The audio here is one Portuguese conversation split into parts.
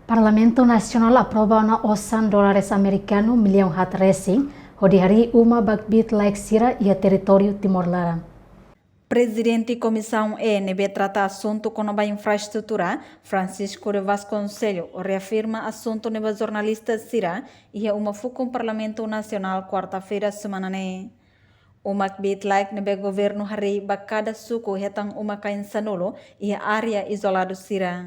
Parlamento Nacional aprova na $100 americano milhão hat racing, onde hari uma bagbit like sira e a território Timor-Leste. Presidente da Comissão ENB trata assunto com nova infraestrutura, Francisco de Vasconcelho reafirma assunto nova jornalista Sira e uma fuga com Parlamento Nacional quarta-feira semana ne. Uma bit like nebe governo hari bakada suku hetang uma kain sanulo e área isolado Sira.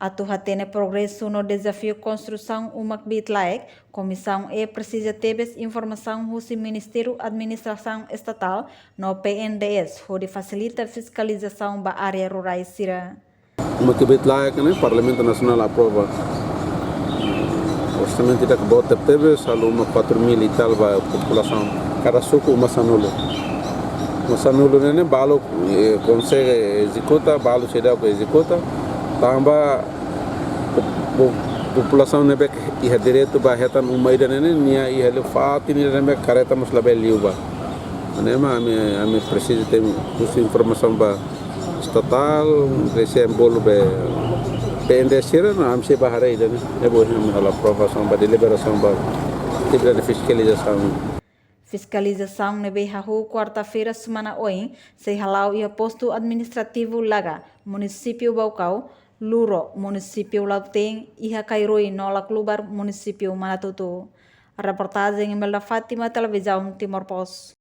Atu hatene progresso no desafio construção uma bit like, comissão precisa ter informação do Ministério Administração Estatal no PNDS, onde facilita fiscalização da área rural Sira. Uma bit like, né? Parlamento Nacional aprova orçamento tidak bota tebe selalu uma 4.000 e tal a população cada suku uma sanulo né balo consegue executa balo chega que executa tamba população nebe ia direto ba hetan uma ida né nia ia le fati ni nebe careta mus label liuba né mas a precisa ter informação ba estatal recebolo be PNDS não am se bahara ida né é boa a aprovação ba deliberação ba tipo de fiscalização. Fiscalização nebe hahu quarta-feira semana oi se halau ia posto administrativo Laga, município Baucau, Luro, município Lauteng, e Cairoi, Nola Clubar, município Manatutu. A reportagem em Melda Fátima, televisão Timor Post.